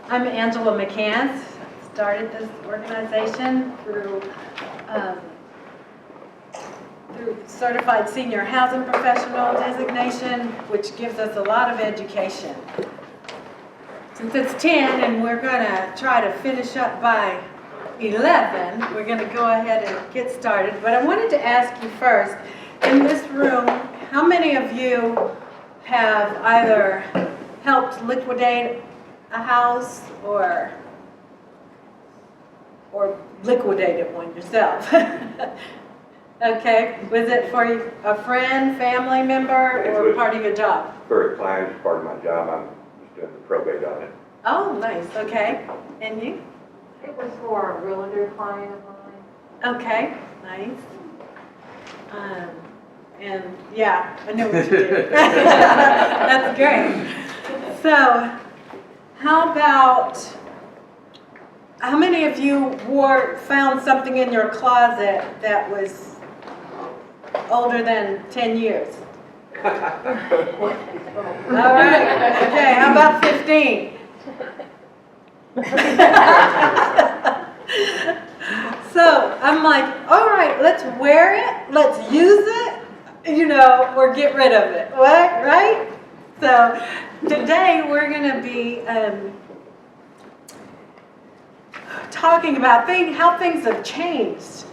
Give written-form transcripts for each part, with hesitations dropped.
I'm Angela McCann. Started this organization through Certified Senior Housing Professional designation, which gives us a lot of education. Since it's 10 and we're going to try to finish up by 11, we're going to go ahead and get started. But I wanted to ask you first, in this room, how many of you have either helped liquidate a house or liquidated one yourself? Okay, was it for a friend, family member, or part of your job? For a client, as part of my job, I'm just doing the probate on it. Oh, nice, okay. And you? It was for a realtor client of mine. Okay, nice. And yeah, I know what you did. That's great. So, how many of you found something in your closet that was older than 10 years? All right, okay, how about 15? So I'm like, all right, let's wear it, let's use it, or get rid of it, right? So today we're going to be talking about how things have changed.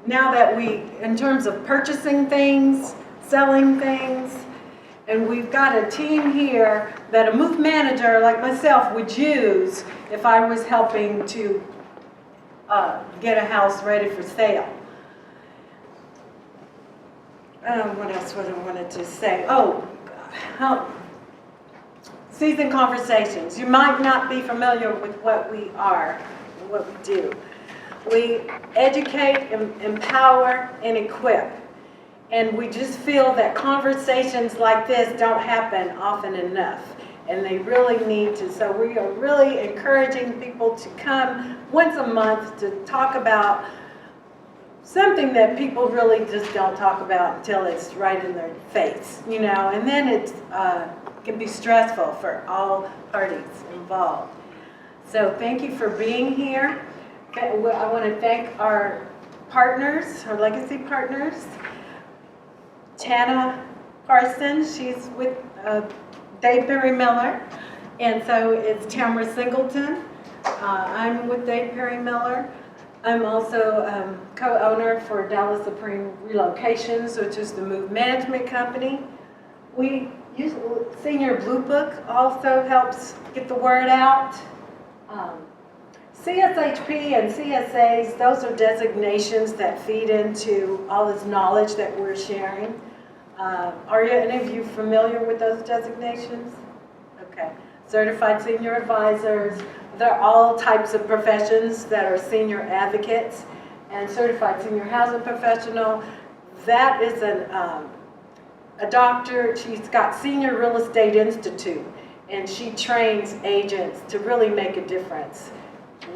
Now that in terms of purchasing things, selling things, and we've got a team here that a move manager like myself would use if I was helping to get a house ready for sale. What else was I wanted to say? Seasoned Conversations. You might not be familiar with what we are, what we do. We educate, empower, and equip. And we just feel that conversations like this don't happen often enough. And they really need to. So we are really encouraging people to come once a month to talk about something that people really just don't talk about until it's right in their face, and then it can be stressful for all parties involved. So thank you for being here. I want to thank our partners, our legacy partners. Tana Carson, she's with Dave Perry Miller, and so it's Tamara Singleton. I'm with Dave Perry Miller. I'm also co-owner for Dallas Supreme Relocations, which is the move management company. We use Senior Blue Book also helps get the word out. CSHP and CSAs, those are designations that feed into all this knowledge that we're sharing. Are any of you familiar with those designations? Okay. Certified Senior Advisors. They're all types of professions that are senior advocates. And Certified Senior Housing Professional, that is a doctor. She's got Senior Real Estate Institute, and she trains agents to really make a difference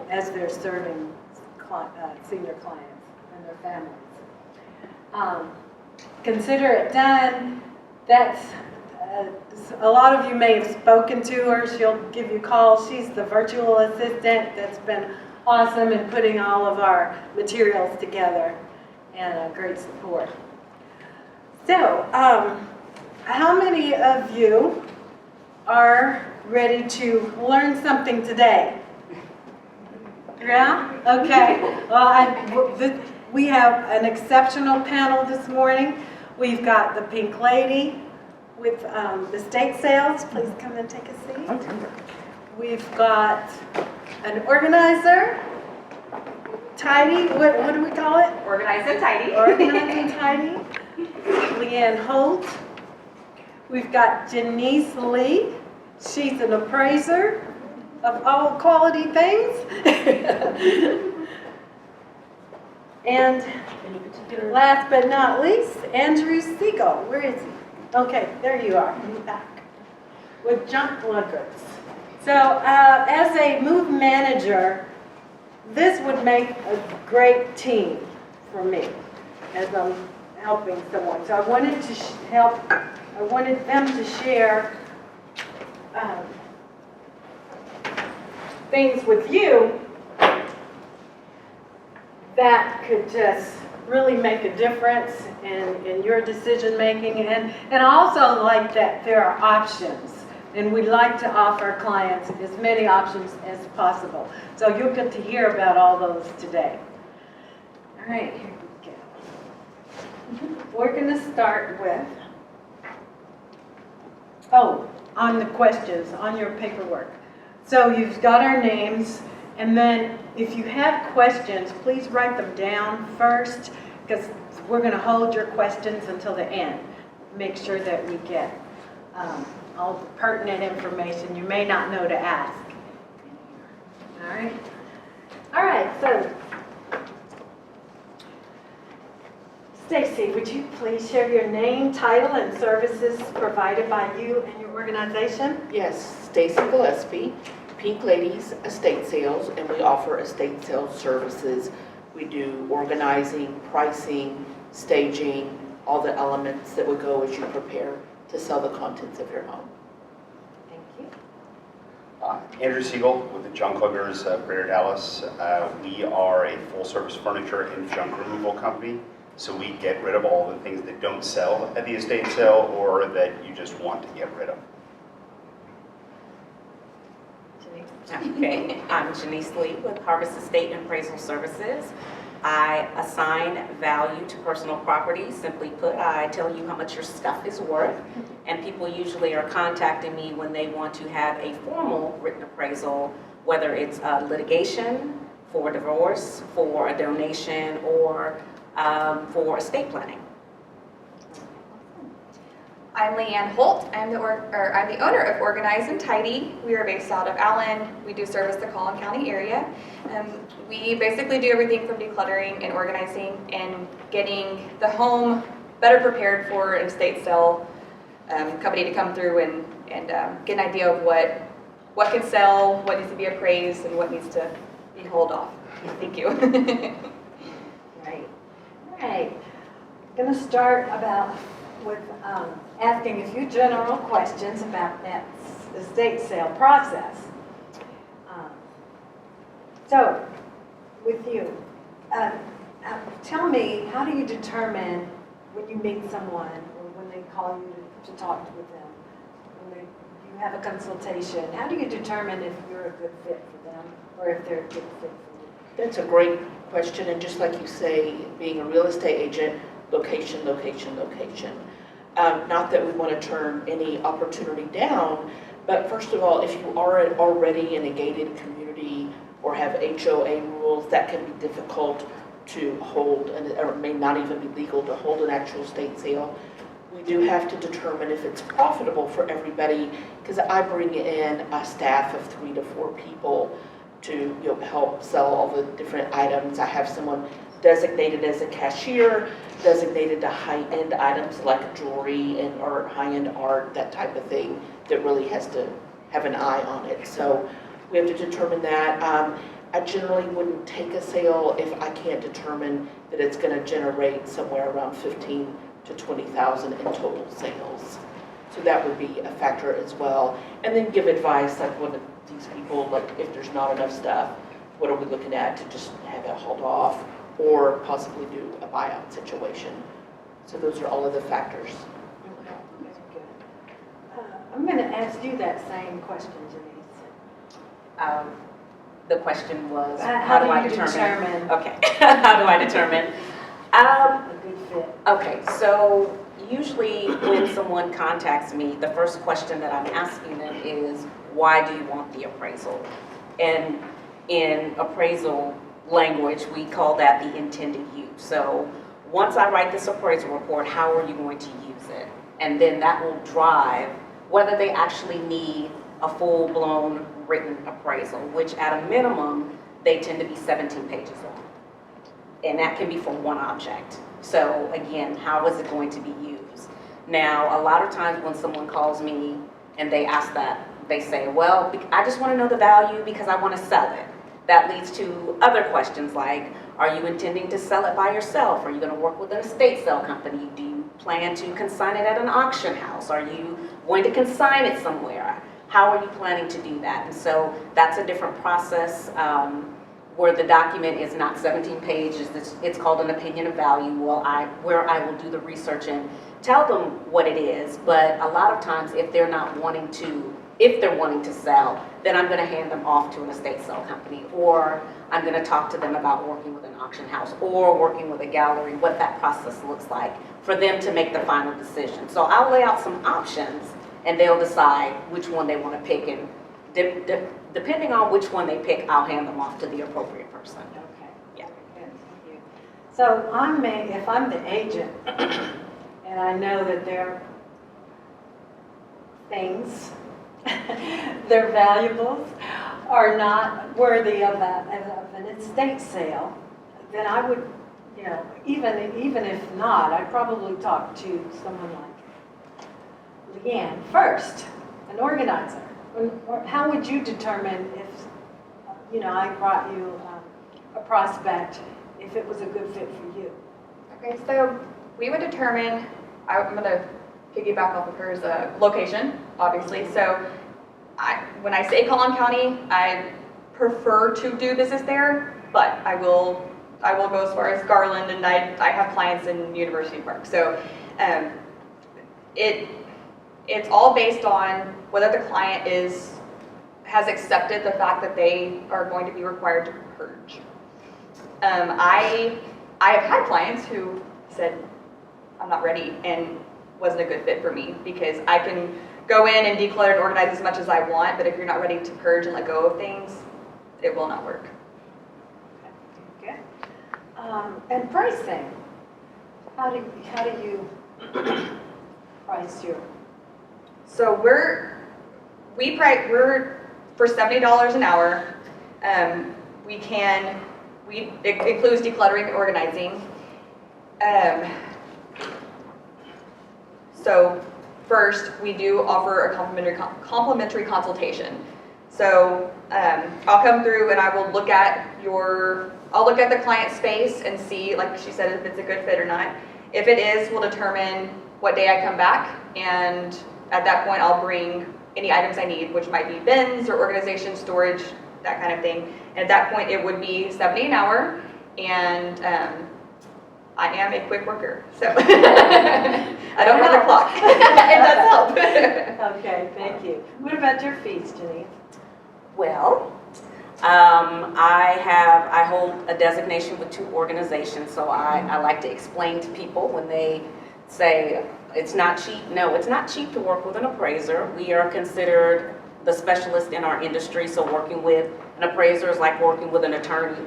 as they're serving senior clients and their families. Consider it done. That's a lot of you may have spoken to her. She'll give you a call. She's the virtual assistant that's been awesome in putting all of our materials together, and a great support. So, how many of you are ready to learn something today? Yeah? Okay. Well, we have an exceptional panel this morning. We've got the Pink Lady with the estate sales. Please come and take a seat. We've got an organizer, Tidy. What do we call it? Organized and tidy. Organized and Tidy. Leanne Holt. We've got Janice Lee. She's an appraiser of all quality things. And last but not least, Andrew Siegel. Where is he? Okay, there you are, in the back, with junk luggers. So as a move manager, this would make a great team for me as I'm helping someone. So I wanted to I wanted them to share things with you that could just really make a difference in your decision making. And I also like that there are options. And we like to offer clients as many options as possible. So you'll get to hear about all those today. All right, here we go. We're going to start with, on the questions, on your paperwork. So you've got our names, and then if you have questions, please write them down first, because we're going to hold your questions until the end. Make sure that we get all the pertinent information you may not know to ask. All right? All right, so Stacy, would you please share your name, title, and services provided by you and your organization? Yes, Stacy Gillespie, Pink Ladies Estate Sales, and we offer estate sales services. We do organizing, pricing, staging, all the elements that would go as you prepare to sell the contents of your home. Thank you. Andrew Siegel with the Junk Hookers of Greater Dallas. We are a full-service furniture and junk removal company, so we get rid of all the things that don't sell at the estate sale or that you just want to get rid of. Okay, I'm Janice Lee with Harvest Estate and Appraisal Services. I assign value to personal property. Simply put, I tell you how much your stuff is worth, and people usually are contacting me when they want to have a formal written appraisal, whether it's litigation, for divorce, for a donation, or for estate planning. I'm Leanne Holt. I'm the owner of Organize and Tidy. We are based out of Allen. We do service the Collin County area. We basically do everything from decluttering and organizing and getting the home better prepared for an estate sale company to come through and get an idea of what can sell, what needs to be appraised, and what needs to be held off. Thank you. Right. All right. I'm going to start with asking a few general questions about that estate sale process. So, with you, tell me, how do you determine when you meet someone or when they call you to talk with them, when you have a consultation, how do you determine if you're a good fit for them or if they're a good fit for you? That's a great question, and just like you say, being a real estate agent, location, location, location. Not that we want to turn any opportunity down, but first of all, if you are already in a gated community or have HOA rules, that can be difficult to hold, or may not even be legal to hold an actual estate sale. We do have to determine if it's profitable for everybody, because I bring in a staff of 3 to 4 people to help sell all the different items. I have someone designated as a cashier, designated to high-end items like jewelry and or high-end art, that type of thing, that really has to have an eye on it. So we have to determine that. I generally wouldn't take a sale if I can't determine that it's going to generate somewhere around 15 to 20,000 in total sales. So that would be a factor as well. And then give advice, like when these people, like if there's not enough stuff, what are we looking at to just have it hauled off, or possibly do a buyout situation. So those are all of the factors. Okay, very good. I'm going to ask you that same question, Janice. The question was, How do I you determine? determine Okay, how do I determine? a good fit? Okay, so usually when someone contacts me, the first question that I'm asking them is, why do you want the appraisal? And in appraisal language, we call that the intended use. So once I write this appraisal report, how are you going to use it? And then that will drive whether they actually need a full-blown written appraisal, which at a minimum, they tend to be 17 pages long. And that can be for one object. So again, how is it going to be used? Now, a lot of times when someone calls me and they ask that, they say, well, I just want to know the value because I want to sell it. That leads to other questions like, are you intending to sell it by yourself? Are you going to work with an estate sale company? Do you plan to consign it at an auction house? Are you going to consign it somewhere? how are you planning to do that? And so that's a different process where the document is not 17 pages. It's called an opinion of value, where I will do the research and tell them what it is. But a lot of times, if they're wanting to sell, then I'm going to hand them off to an estate sale company, or I'm going to talk to them about working with an auction house or working with a gallery, what that process looks like for them to make the final decision. So I'll lay out some options, and they'll decide which one they want to pick, and depending on which one they pick, I'll hand them off to the appropriate person. Okay. Yeah. Good, thank you. So if I'm the agent, and I know that their things, their valuables are not worthy of an estate sale, then I would, even if not, I'd probably talk to someone like Leanne first, an organizer. How would you determine if, I brought you a prospect, if it was a good fit for you? Okay, so we would determine, I'm going to piggyback off of hers, location, obviously. So when I say Collin County, I prefer to do business there, but I will go as far as Garland, and I have clients in University Park. So it's all based on whether the client has accepted the fact that they are going to be required to purge. I have had clients who said, I'm not ready, and wasn't a good fit for me, because I can go in and declutter and organize as much as I want, but if you're not ready to purge and let go of things, it will not work. Okay. And pricing. How do you price your? So we're for $70 an hour. It includes decluttering and organizing. So first, we do offer a complimentary consultation. So I'll come through and I will look at the client space and see, like she said, if it's a good fit or not. If it is, we'll determine what day I come back, and at that point I'll bring any items I need, which might be bins or organization, storage, that kind of thing. And at that point it would be $70 an hour, and I am a quick worker, so I don't run the clock. It does help. Okay, thank you. What about your fees, Janine? Well, I hold a designation with 2 organizations, so I like to explain to people when they say it's not cheap. No, it's not cheap to work with an appraiser. We are considered the specialist in our industry, so working with an appraiser is like working with an attorney.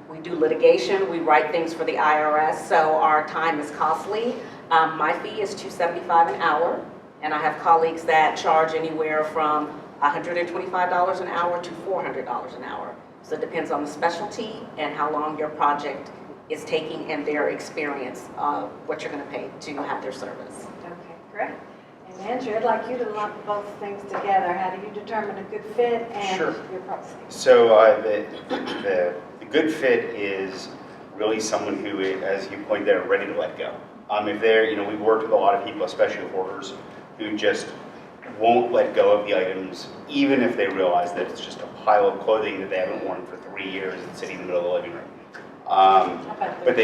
We do litigation, we write things for the IRS, so our time is costly. My fee is $275 an hour, and I have colleagues that charge anywhere from $125 an hour to $400 an hour. So it depends on the specialty and how long your project is taking and their experience of what you're going to pay to have their service. Okay, great. And Andrew, I'd like you to lump both things together. How do you determine a good fit and Sure. your pricing? So the good fit is really someone who, as you pointed out, are ready to let go. If they're, we've worked with a lot of people, especially hoarders, who just won't let go of the items, even if they realize that it's just a pile of clothing that they haven't worn for 3 years and sitting in the middle of the living room. But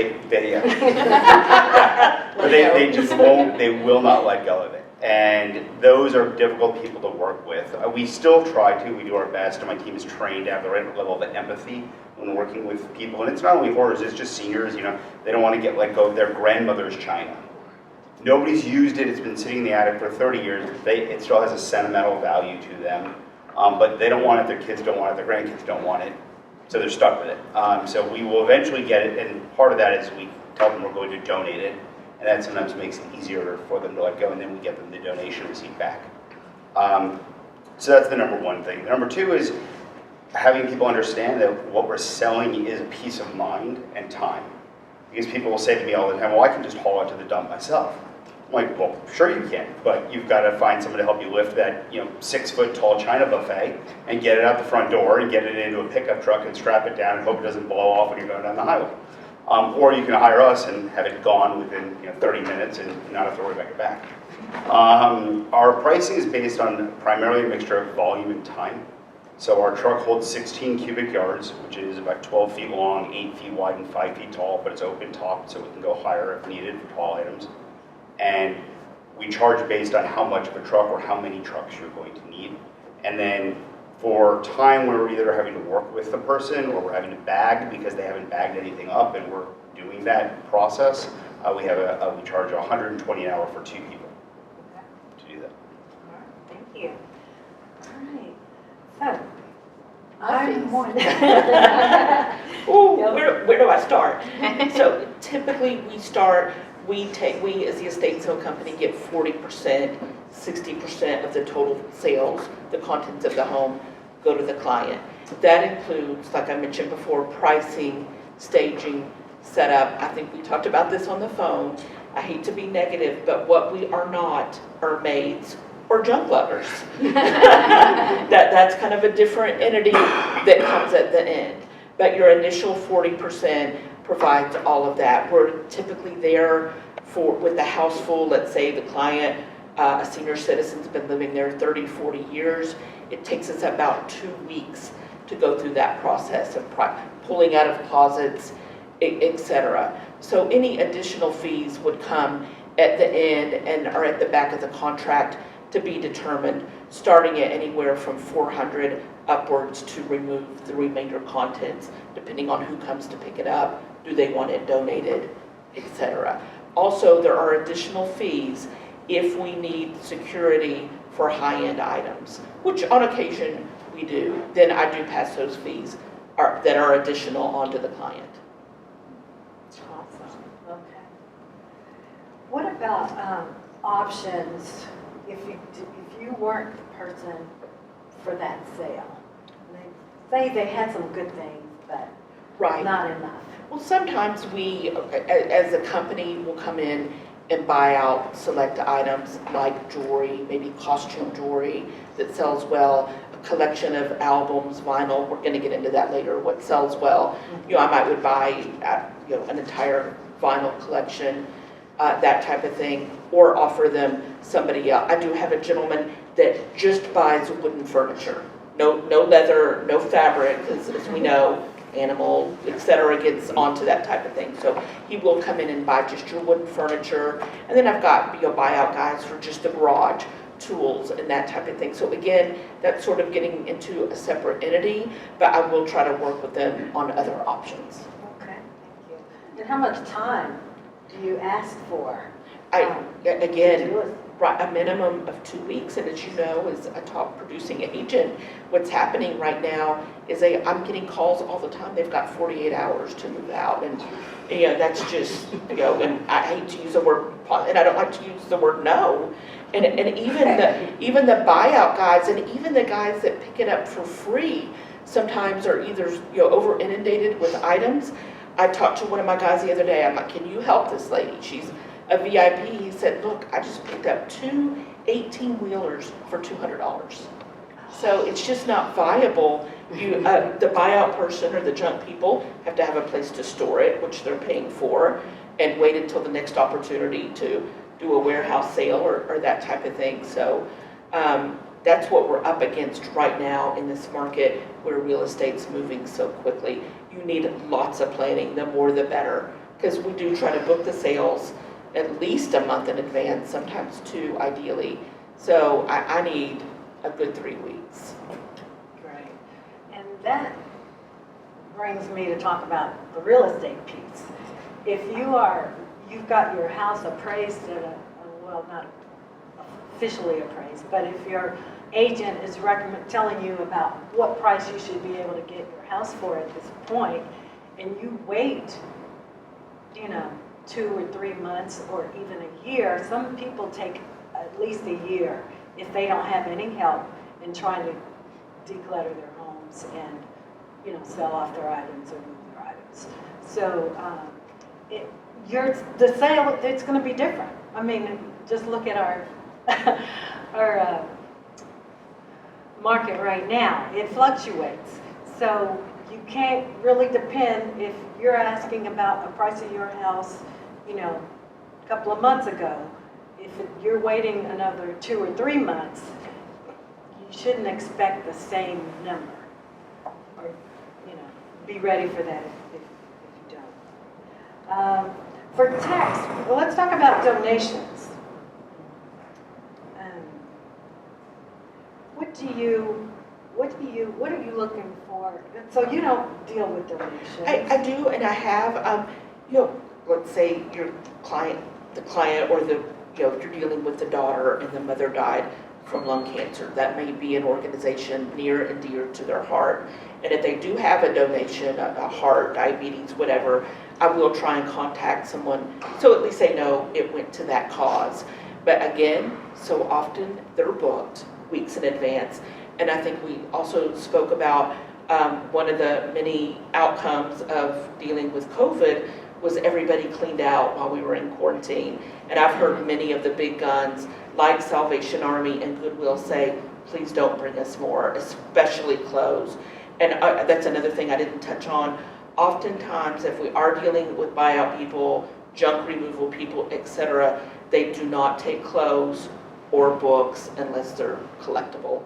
they just won't, they will not let go of it. And those are difficult people to work with. We still try to, we do our best, and my team is trained to have the right level of empathy when working with people. And it's not only hoarders, it's just seniors, they don't want to get let go of their grandmother's china. Nobody's used it, it's been sitting in the attic for 30 years, it still has a sentimental value to them. But they don't want it, their kids don't want it, their grandkids don't want it. So they're stuck with it. So we will eventually get it, and part of that is we tell them we're going to donate it, and that sometimes makes it easier for them to let go, and then we get them the donation receipt back. So that's the number one thing. The number two is having people understand that what we're selling is peace of mind and time. Because people will say to me all the time, well, I can just haul it to the dump myself. I'm like, well, sure you can, but you've got to find someone to help you lift that 6-foot tall china buffet and get it out the front door and get it into a pickup truck and strap it down and hope it doesn't blow off when you're going down the highway. Or you can hire us and have it gone within 30 minutes and not have to worry about your back. Our pricing is based on primarily a mixture of volume and time. So our truck holds 16 cubic yards, which is about 12 feet long, 8 feet wide, and 5 feet tall, but it's open top, so we can go higher if needed for tall items. And we charge based on how much of a truck or how many trucks you're going to need. And then for time where we're either having to work with the person or we're having to bag because they haven't bagged anything up and we're doing that process, we charge $120 an hour for 2 people to do that. All right, thank you. All right. So, I'm one. Ooh, where do I start? So typically we as the estate sale company get 40%, 60% of the total sales, the contents of the home go to the client. That includes, like I mentioned before, pricing, staging, setup. I think we talked about this on the phone. I hate to be negative, but what we are not are maids or junk lovers. That's kind of a different entity that comes at the end. But your initial 40% provides all of that. We're typically there with the house full. Let's say the client, a senior citizen's been living there 30, 40 years. It takes us about 2 weeks to go through that process of pulling out of closets, etc. So any additional fees would come at the end and are at the back of the contract to be determined, starting at anywhere from $400 upwards to remove the remainder contents, depending on who comes to pick it up, do they want it donated, etc. Also, there are additional fees if we need security for high-end items, which on occasion we do. Then I do pass those fees that are additional onto the client. Awesome, okay. What about options if you weren't the person for that sale? Say they had some good things, but Right. not enough. Well, sometimes we, as a company, will come in and buy out select items like jewelry, maybe costume jewelry that sells well, a collection of albums, vinyl. We're going to get into that later, what sells well. I would buy an entire vinyl collection, that type of thing, or offer them somebody else. I do have a gentleman that just buys wooden furniture. No leather, no fabric, because as we know, animal, etc. gets onto that type of thing. So he will come in and buy just your wooden furniture. And then I've got buyout guys for just the garage tools and that type of thing. So again, that's sort of getting into a separate entity, but I will try to work with them on other options. Okay, thank you. And how much time do you ask for? Again, to do it? a minimum of 2 weeks, and as you know, as a top producing agent, what's happening right now is I'm getting calls all the time. They've got 48 hours to move out, and that's just and I hate to use the word, and I don't like to use the word no, and even the buyout guys and even the guys that pick it up for free sometimes are either over inundated with items. I talked to one of my guys the other day. I'm like, can you help this lady? She's a VIP. He said, look, I just picked up 2 18-wheelers for $200. So it's just not viable. The buyout person or the junk people have to have a place to store it, which they're paying for, and wait until the next opportunity to do a warehouse sale or that type of thing. So that's what we're up against right now in this market where real estate's moving so quickly. You need lots of planning. The more the better, because we do try to book the sales at least a month in advance, sometimes 2 ideally. So I need a good 3 weeks. Great. And that brings me to talk about the real estate piece. If you've got your house appraised at not officially appraised, but if your agent is telling you about what price you should be able to get your house for at this point, and you wait, 2 or 3 months or even a year. Some people take at least a year if they don't have any help in trying to declutter their homes and sell off their items or move their items. So the sale, it's going to be different. I mean, just look at our market right now. It fluctuates. So you can't really depend if you're asking about the price of your house, a couple of months ago. If you're waiting another 2 or 3 months, you shouldn't expect the same number. Or, be ready for that if you don't. For tax, well, let's talk about donations. What are you looking for? So you don't deal with donations. I do, and I have, let's say the client or if you're dealing with the daughter and the mother died from lung cancer, that may be an organization near and dear to their heart. And if they do have a donation, a heart, diabetes, whatever, I will try and contact someone, so at least they know it went to that cause. But again, so often they're booked weeks in advance. And I think we also spoke about one of the many outcomes of dealing with COVID was everybody cleaned out while we were in quarantine. And I've heard many of the big guns like Salvation Army and Goodwill say, please don't bring us more, especially clothes. And that's another thing I didn't touch on. Oftentimes, if we are dealing with buyout people, junk removal people, etc., they do not take clothes or books unless they're collectible.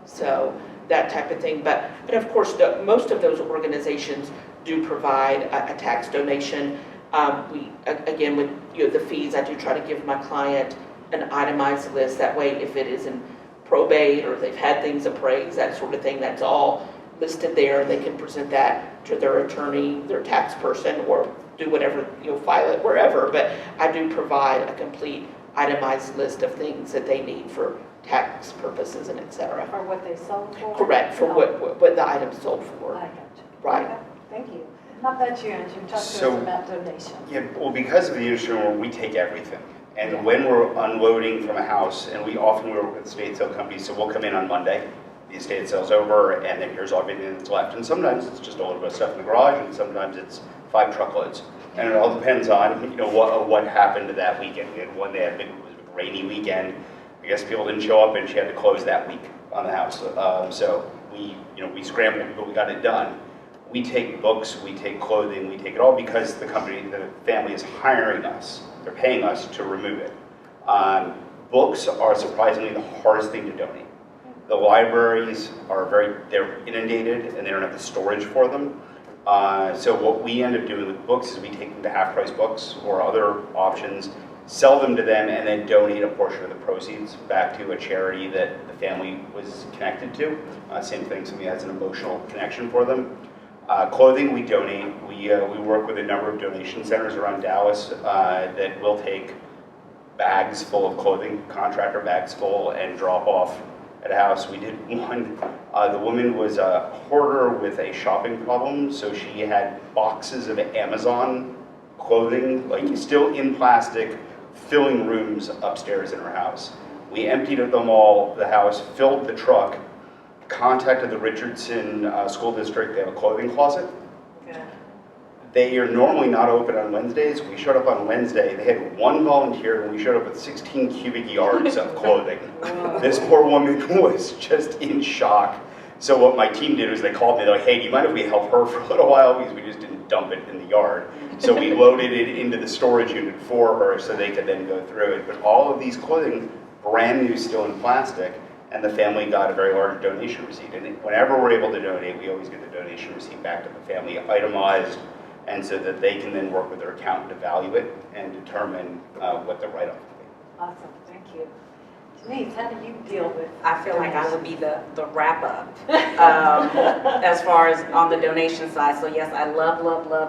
So that type of thing. But of course, most of those organizations do provide a tax donation. Again, with the fees, I do try to give my client an itemized list. That way, if it is in probate or they've had things appraised, that sort of thing, that's all listed there. They can present that to their attorney, their tax person, or do whatever, file it wherever. But I do provide a complete itemized list of things that they need for tax purposes and etc. For what they sold for? Correct, for what the item sold for. I got you. Right. Okay, thank you. How about you, Andrew? Talk to us about donations. Yeah, well, because of the industry, we take everything. And Yeah. when we're unloading from a house, and we often work with estate sale companies, so we'll come in on Monday, the estate sale's over, and then here's everything that's left. And sometimes it's just a little bit of stuff in the garage, and sometimes it's 5 truckloads. And it all depends on, what happened to that weekend. We had one day, it was a rainy weekend. I guess people didn't show up, and she had to close that week on the house. So we scrambled, but we got it done. We take books, we take clothing, we take it all because the family is hiring us. They're paying us to remove it. Books are surprisingly the hardest thing to donate. The libraries they're inundated and they don't have the storage for them. So what we end up doing with books is we take them to half-price books or other options, sell them to them, and then donate a portion of the proceeds back to a charity that the family was connected to. Same thing, somebody has an emotional connection for them. Clothing we donate. We work with a number of donation centers around Dallas that will take bags full of clothing, contractor bags full, and drop off at a house. We did one. The woman was a hoarder with a shopping problem, so she had boxes of Amazon clothing, like still in plastic, filling rooms upstairs in her house. We emptied them all, the house, filled the truck, contacted the Richardson School District. They have a clothing closet. Okay. They are normally not open on Wednesdays. We showed up on Wednesday. They had one volunteer, and we showed up with 16 cubic yards of clothing. This poor woman was just in shock. So what my team did was they called me. They're like, hey, do you mind if we help her for a little while? Because we just didn't dump it in the yard. So we loaded it into the storage unit for her so they could then go through it. But all of these clothing, brand new, still in plastic, and the family got a very large donation receipt. And whenever we're able to donate, we always get the donation receipt back to the family itemized, and so that they can then work with their accountant to value it and determine what the write-off will be. Awesome, thank you. Denise, how do you deal with? I feel like I would be the wrap-up as far as on the donation side. So yes, I love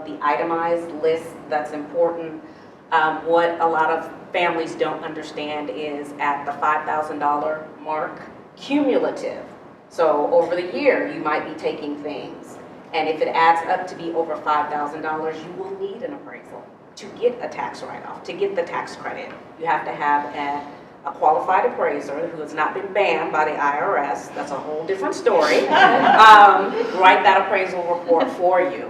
the itemized list. That's important. What a lot of families don't understand is at the $5,000 mark, cumulative. So over the year, you might be taking things. And if it adds up to be over $5,000, you will need an appraisal to get a tax write-off, to get the tax credit. You have to have a qualified appraiser who has not been banned by the IRS. That's a whole different story. Write that appraisal report for you.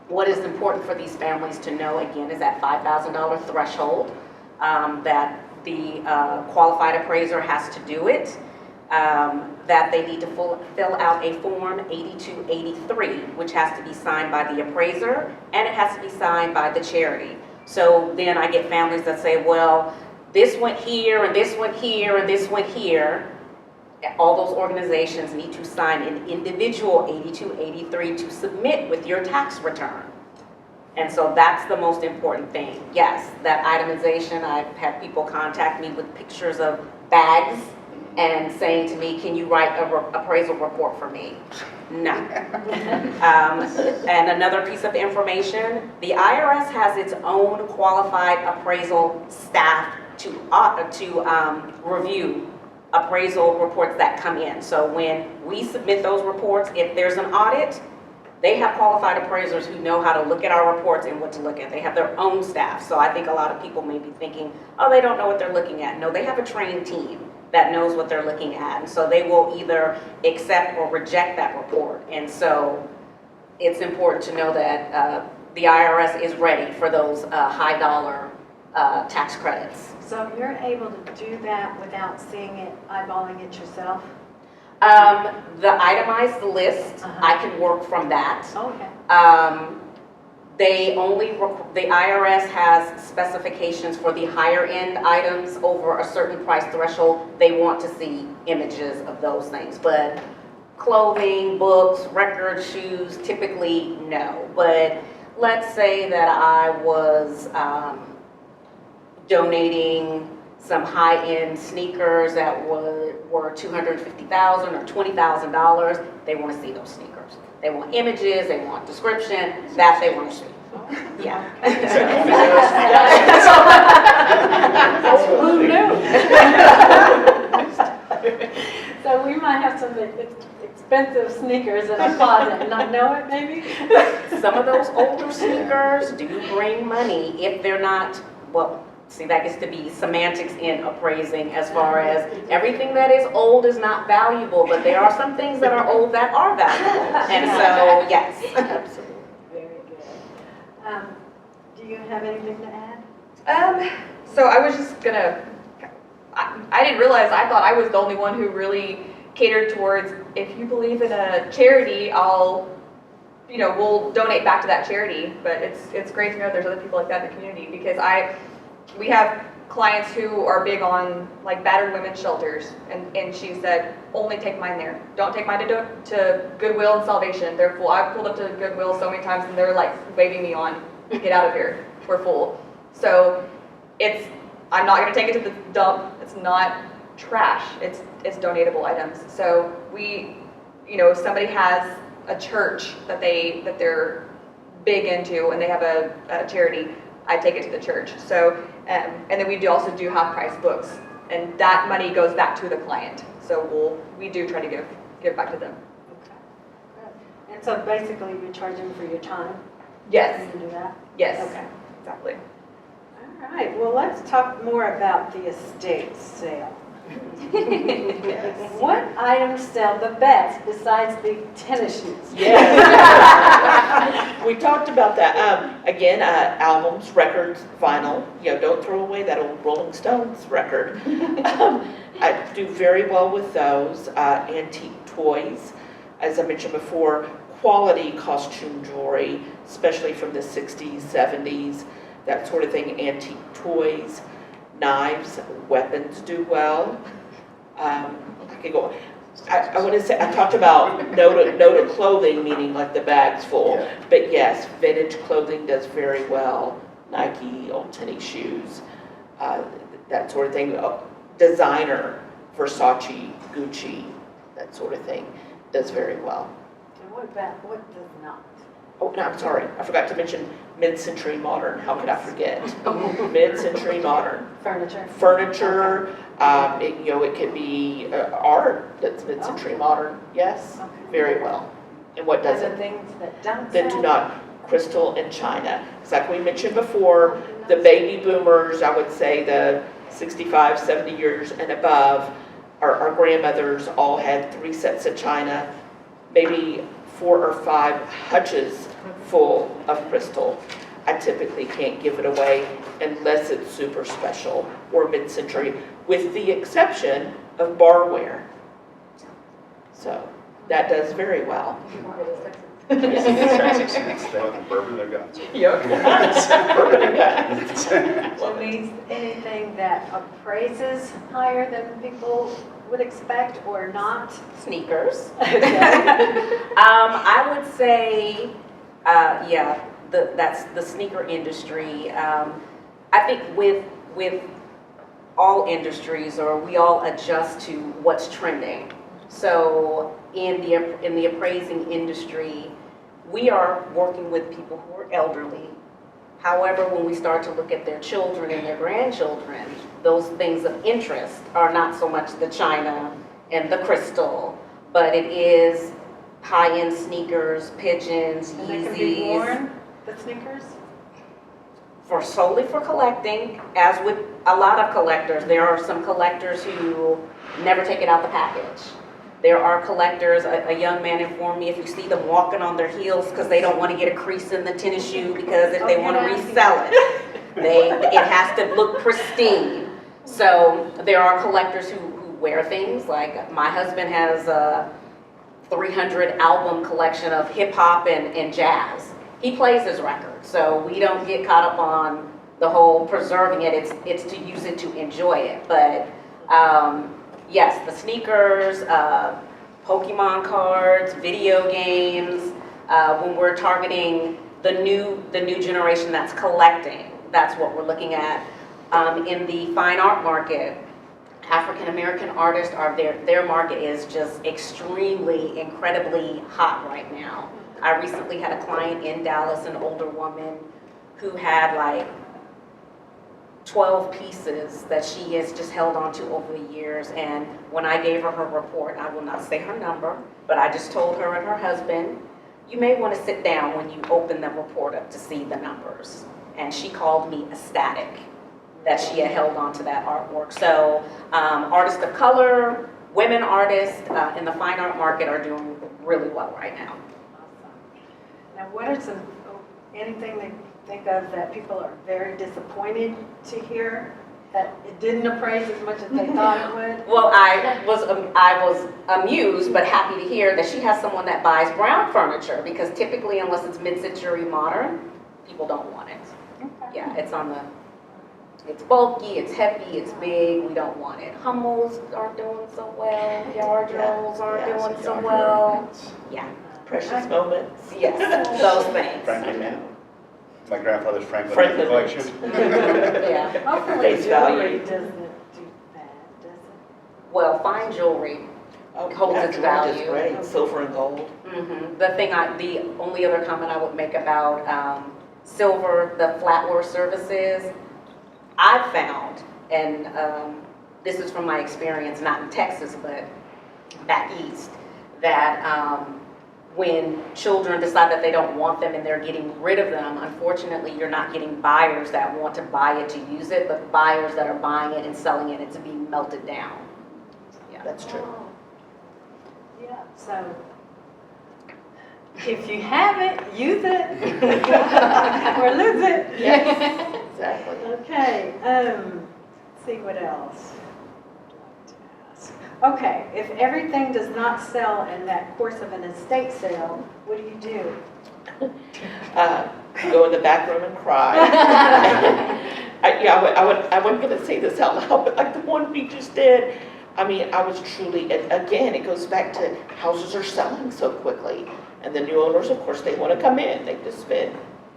What is important for these families to know, again, is that $5,000 threshold, that the qualified appraiser has to do it. that they need to fill out a Form 8283, which has to be signed by the appraiser, and it has to be signed by the charity. So then I get families that say, well, this went here, and this went here, and this went here. All those organizations need to sign an individual 8283 to submit with your tax return. And so that's the most important thing. Yes, that itemization, I've had people contact me with pictures of bags and saying to me, can you write an appraisal report for me? No. And another piece of information, the IRS has its own qualified appraisal staff to review appraisal reports that come in. So when we submit those reports, if there's an audit, they have qualified appraisers who know how to look at our reports and what to look at. They have their own staff. So I think a lot of people may be thinking, oh, they don't know what they're looking at. No, they have a trained team that knows what they're looking at. And so they will either accept or reject that report. And so it's important to know that the IRS is ready for those high dollar tax credits. So you're able to do that without seeing it, eyeballing it yourself? The itemized list, I can work from that. Okay. The IRS has specifications for the higher end items over a certain price threshold. They want to see images of those things, but clothing, books, records, shoes, typically no. But let's say that I was donating some high-end sneakers that were $250,000 or $20,000. They want to see those sneakers. They want images, they want description, that they want to see. Yeah. Who knew? So we might have some expensive sneakers in our closet and not know it, maybe? Some of those older sneakers do bring money if they're not, well, see, that gets to be semantics in appraising as far as everything that is old is not valuable, but there are some things that are old that are valuable. And so, yes. Absolutely. Very good. Do you have anything to add? So I was just gonna, I didn't realize, I thought I was the only one who really catered towards, if you believe in a charity, we'll donate back to that charity. But it's great to know there's other people like that in the community, because we have clients who are big on like battered women's shelters, and she said, only take mine there. Don't take mine to Goodwill and Salvation. They're full. I've pulled up to Goodwill so many times and they're like waving me on, get out of here, we're full. So I'm not gonna take it to the dump. It's not trash, it's donatable items. So if somebody has a church that they're big into and they have a charity, I take it to the church. So, and then we also do half-price books, and that money goes back to the client. So we do try to give back to them. Okay. Good. And so basically you're charging for your time? Yes. You can do that? Yes. Okay. Exactly. All right, well, let's talk more about the estate sale. What items sell the best besides the tennis shoes? Yes. We talked about that. Again, albums, records, vinyl. Don't throw away that old Rolling Stones record. I do very well with those. Antique toys, as I mentioned before, quality costume jewelry, especially from the 60s, 70s, that sort of thing. Antique toys, knives, weapons do well. I could go. I want to say, I talked about no to clothing, meaning like the bag's full. Yeah. But yes, vintage clothing does very well. Nike, old tennis shoes, that sort of thing. Designer, Versace, Gucci, that sort of thing does very well. And what does not? Oh, no, I'm sorry. I forgot to mention mid-century modern. How could I forget? Mid-century modern. Furniture. Furniture. It could be art that's mid-century modern. Yes, very well. And what doesn't? And the things that don't That sell? do not. Crystal and china. It's like we mentioned before, the baby boomers, I would say the 65, 70 years and above, our grandmothers all had 3 sets of china, maybe 4 or 5 hutches full of crystal. I typically can't give it away unless it's super special or mid-century, with the exception of barware. So that does very well. Sexy snacks, they have the bourbon, they're guns. Bourbon and guns. Denise, anything that appraises higher than people would expect or not? Sneakers. Okay. I would say, yeah, that's the sneaker industry. I think with all industries, or we all adjust to what's trending. So in the appraising industry, we are working with people who are elderly. However, when we start to look at their children and their grandchildren, those things of interest are not so much the china and the crystal, but it is high-end sneakers, pigeons, And they can be Yeezys. worn, the sneakers? Solely for collecting, as with a lot of collectors. There are some collectors who never take it out the package. There are collectors, a young man informed me, if you see them walking on their heels because they don't want to get a crease in the tennis shoe, because if they want to resell it, it has to look pristine. So there are collectors who wear things, like my husband has a 300 album collection of hip hop and jazz. He plays his records, so we don't get caught up on the whole preserving it. It's to use it to enjoy it. But yes, the sneakers, Pokemon cards, video games. When we're targeting the new generation that's collecting, that's what we're looking at. In the fine art market, African American artists are their market is just extremely, incredibly hot right now. I recently had a client in Dallas, an older woman who had like 12 pieces that she has just held on to over the years. And when I gave her report, I will not say her number, but I just told her and her husband, you may want to sit down when you open the report up to see the numbers. And she called me ecstatic that she had held on to that artwork. So artists of color, women artists in the fine art market are doing really well right now. Now, what are anything that you think of that people are very disappointed to hear, that it didn't appraise as much as they thought it would? Well, I was amused but happy to hear that she has someone that buys brown furniture, because typically, unless it's mid-century modern, people don't want it. Okay. Yeah, it's bulky, it's heavy, it's big, we don't want it. Hummels aren't doing so well, yard rolls aren't doing so well. Yeah, Precious moments. yes, those things. Franklin, man. My grandfather's Franklin Franklin. collection. Yeah, Hopefully Face jewelry value. doesn't do bad, does it? well, fine jewelry. Holds its value. Great, silver and gold. The only other comment I would make about silver, the flatware services, I've found, and this is from my experience, not in Texas, but back east, that when children decide that they don't want them and they're getting rid of them, unfortunately, you're not getting buyers that want to buy it to use it, but buyers that are buying it and selling it, it's being melted down. Yeah. That's true. Yeah, so if you have it, use it or lose it. Yes, exactly. Okay, let's see what else. Okay, if everything does not sell in that course of an estate sale, what do you do? Go in the back room and cry. I wasn't going to say this out loud, but like the one we just did, I mean, I was truly, again, it goes back to houses are selling so quickly. And the new owners, of course, they want to come in. They just spend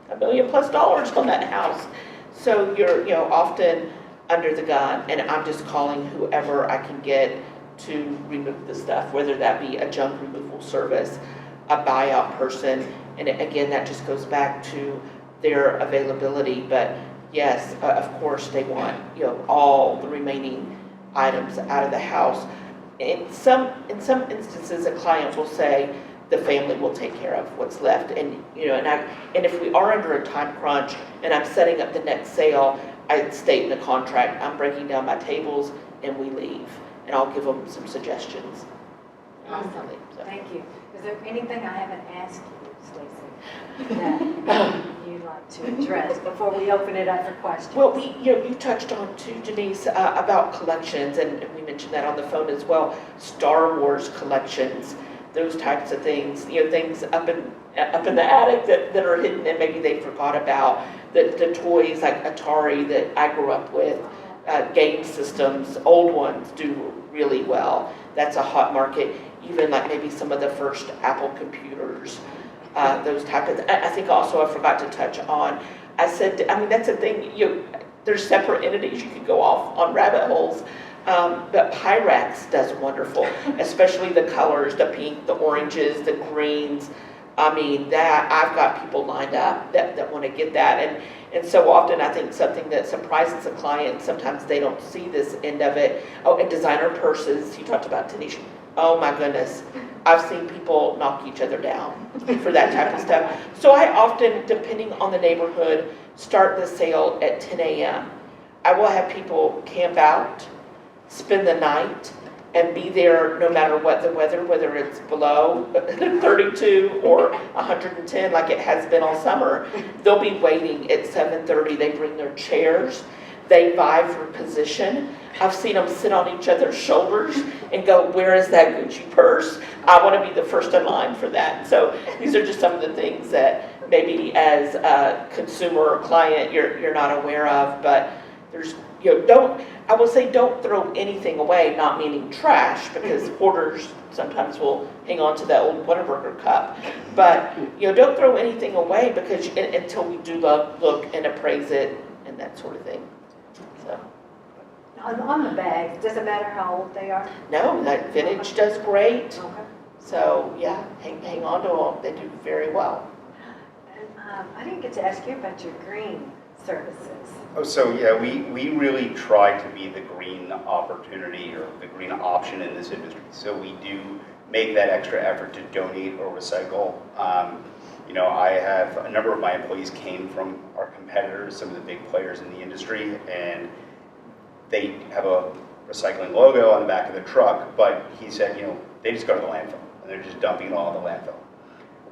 $1 million+ on that house. So you're, often under the gun, and I'm just calling whoever I can get to remove the stuff, whether that be a junk removal service, a buyout person, and again, that just goes back to their availability. But yes, of course, they want, all the remaining items out of the house. In some instances, a client will say the family will take care of what's left, and and if we are under a time crunch and I'm setting up the next sale, I state in the contract I'm breaking down my tables and we leave, and I'll give them some suggestions. Awesome, So. thank you. Is there anything I haven't asked you, Stacy, that you you like to address before we open it up for questions? Well, you touched on too, Denise, about collections, and we mentioned that on the phone as well. Star Wars collections, those types of things, things up in the attic that are hidden and maybe they forgot about. The toys like Atari that I grew up with, game systems, old ones do really well. That's a hot market. Even like maybe some of the first Apple computers, those type of. I think also I forgot to touch on. I said, I mean that's a thing. There's separate entities you could go off on rabbit holes, but Pyrex does wonderful, especially the colors, the pink, the oranges, the greens. I mean, that I've got people lined up that want to get that. And so often I think something that surprises a client, sometimes they don't see this end of it. Oh, and designer purses, you talked about Tanisha. Oh my goodness. I've seen people knock each other down for that type of stuff. So I often, depending on the neighborhood, start the sale at 10 a.m. I will have people camp out, spend the night, and be there no matter what the weather, whether it's below 32 or 110 like it has been all summer. They'll be waiting at 7:30. They bring their chairs. They vie for position. I've seen them sit on each other's shoulders and go, where is that Gucci purse? I want to be the first in line for that. So these are just some of the things that maybe as a consumer or client you're not aware of, but there's, I will say don't throw anything away, not meaning trash, because hoarders sometimes will hang on to that old Whataburger cup. But, don't throw anything away because until we do look and appraise it and that sort of thing. So. On the bags, does it matter how old they are? No, that vintage does great. Okay. So, yeah, hang on to them. They do very well. And I didn't get to ask you about your green services. Oh, so yeah, we really try to be the green opportunity or the green option in this industry. So we do make that extra effort to donate or recycle. I have a number of my employees came from our competitors, some of the big players in the industry, and they have a recycling logo on the back of their truck, but he said, they just go to the landfill, and they're just dumping it all in the landfill.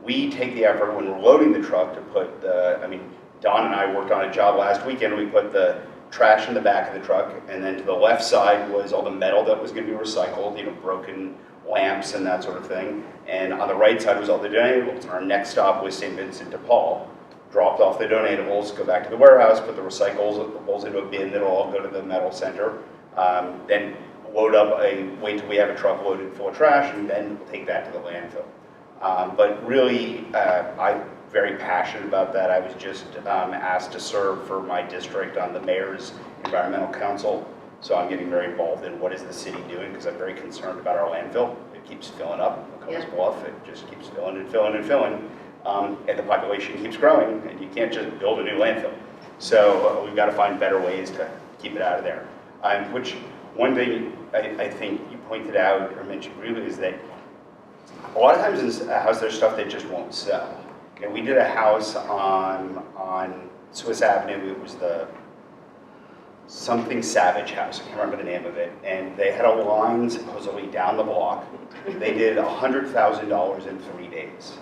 We take the effort when we're loading the truck to put Don and I worked on a job last weekend. We put the trash in the back of the truck, and then to the left side was all the metal that was going to be recycled, broken lamps and that sort of thing. And on the right side was all the donatables. Our next stop was St. Vincent de Paul. Dropped off the donatables, go back to the warehouse, put the recyclables into a bin that'll all go to the metal center. Then wait till we have a truck loaded full of trash, and then we'll take that to the landfill. But really, I'm very passionate about that. I was just asked to serve for my district on the mayor's environmental council. So I'm getting very involved in what is the city doing, because I'm very concerned about our landfill. It keeps filling up. Cummins Bluff, it just keeps filling and filling and filling. And the population keeps growing, and you can't just build a new landfill. So we've got to find better ways to keep it out of there. Which one thing I think you pointed out or mentioned briefly is that a lot of times in a house there's stuff that just won't sell. We did a house on Swiss Avenue. It was the something Savage house. I can't remember the name of it. And they had a line supposedly down the block. They did $100,000 in 3 days.